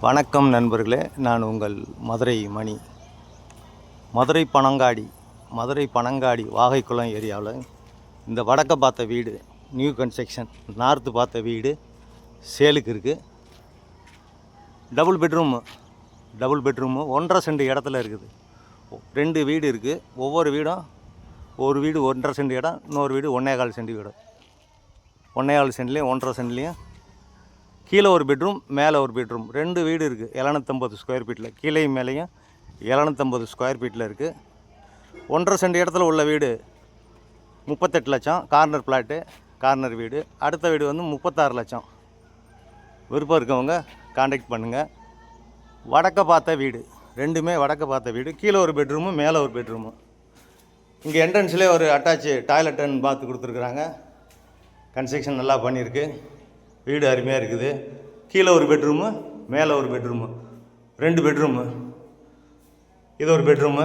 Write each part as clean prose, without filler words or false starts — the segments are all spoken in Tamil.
வணக்கம் நண்பர்களே, நான் உங்கள் மதுரை மணி. மதுரை பனங்காடி வாகைக்குளம் ஏரியாவில் இந்த வடக்க பார்த்த வீடு நியூ கன்ஸ்ட்ரக்ஷன், நார்த்து பார்த்த வீடு சேலுக்கு இருக்குது. டபுள் பெட்ரூமு 1.5 சென்ட் இடத்துல இருக்குது. 2 வீடு இருக்குது. ஒவ்வொரு வீடும், ஒரு வீடு 1.5 சென்ட் இடம், இன்னொரு வீடு 1.25 சென்ட் வீடு. 1.25 சென்ட்லேயும் 1.5 சென்ட்லேயும் கீழே ஒரு பெட்ரூம், மேலே ஒரு பெட்ரூம், 2 வீடு இருக்குது. 750 ஸ்கொயர் ஃபீட்டில், கீழே மேலேயும் 750 ஸ்கொயர் ஃபீட்டில் இருக்குது. 1.5 சென்ட் இடத்துல உள்ள வீடு 38 லட்சம். கார்னர் பிளாட்டு, கார்னர் வீடு. அடுத்த வீடு வந்து 36 லட்சம். விருப்பம் இருக்கவங்க காண்டாக்ட் பண்ணுங்கள். வடக்க பார்த்த வீடு, ரெண்டுமே வடக்க பார்த்த வீடு. கீழே ஒரு பெட்ரூமு, மேலே ஒரு பெட்ரூமு. இங்கே என்ட்ரன்ஸ்லேயே ஒரு அட்டாச்சு டாய்லெட் அண்ட் பாத் கொடுத்துருக்குறாங்க. கன்ஸ்ட்ரக்ஷன் நல்லா பண்ணியிருக்கு. வீடு அருமையாக இருக்குது. கீழே ஒரு பெட்ரூமு, மேலே ஒரு பெட்ரூமு, 2 பெட்ரூமு. இது ஒரு பெட்ரூமு,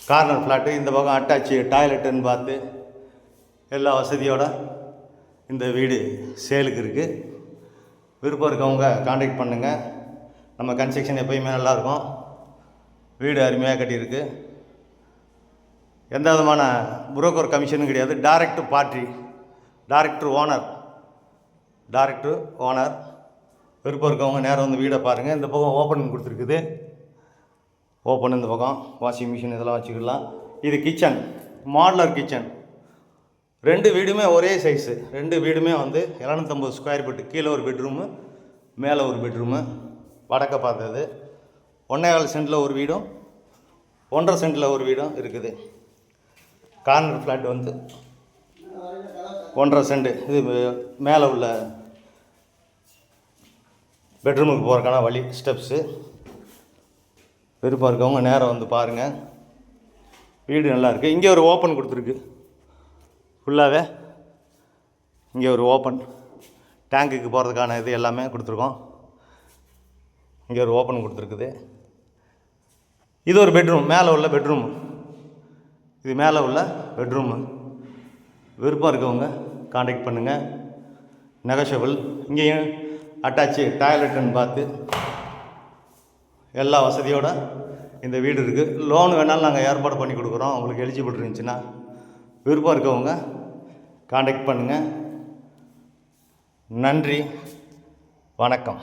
கார்னர் ஃப்ளாட்டு. இந்த பக்கம் அட்டாச்சு டாய்லெட்டுன்னு பார்த்து எல்லா வசதியோடு இந்த வீடு சேலுக்கு இருக்குது. விருப்பம் இருக்கவங்க காண்டாக்ட் பண்ணுங்கள். நம்ம கன்ஸ்ட்ரக்ஷன் எப்போயுமே நல்லாயிருக்கும். வீடு அருமையாக கட்டியிருக்கு. எந்த விதமான புரோக்கர் கமிஷனும் கிடையாது. Director owner. விருப்பம் இருக்கவங்க நேரம் வந்து வீடை பாருங்கள். இந்த பக்கம் ஓப்பன் கொடுத்துருக்குது. இந்த பக்கம் வாஷிங் மிஷின் இதெல்லாம் வச்சுக்கலாம். இது கிச்சன், மாடுலர் கிச்சன். 2 வீடுமே ஒரே சைஸு. 2 வீடுமே வந்து 750 ஸ்கொயர் ஃபீட்டு. கீழே ஒரு பெட்ரூமு, மேலே ஒரு பெட்ரூமு. வடக்க பார்த்தது. 1.25 சென்ட்டில் ஒரு வீடும், 1.5 சென்ட்டில் ஒரு வீடும் இருக்குது. கார்னர் ஃப்ளாட் வந்து 1.5 சென்ட். இது மேலே உள்ள பெட்ரூமுக்கு போகிறக்கான வழி, ஸ்டெப்ஸு. விருப்பம் இருக்கவங்க நேரம் வந்து பாருங்கள். வீடு நல்லாயிருக்கு. இங்கே ஒரு ஓப்பன் கொடுத்துருக்கு. ஃபுல்லாகவே இங்கே ஒரு ஓப்பன், டேங்குக்கு போகிறதுக்கான இது எல்லாமே கொடுத்துருக்கோம். இங்கே ஒரு ஓப்பன் கொடுத்துருக்குது. இது ஒரு பெட்ரூம், மேலே உள்ள பெட்ரூமு. இது மேலே உள்ள பெட்ரூமு. விருப்பம் இருக்கவங்க காண்டாக்ட் பண்ணுங்கள். நெகோஷியபிள். இங்கேயும் அட்டாச்சு டாய்லெட்டுன்னு பார்த்து எல்லா வசதியோடு இந்த வீடு இருக்குது. லோன் வேணாலும் நாங்கள் ஏற்பாடு பண்ணி கொடுக்குறோம். உங்களுக்கு எலிஜிபிள் இருந்துச்சுன்னா விருப்பம் இருக்கவங்க காண்டாக்ட் பண்ணுங்கள். நன்றி, வணக்கம்.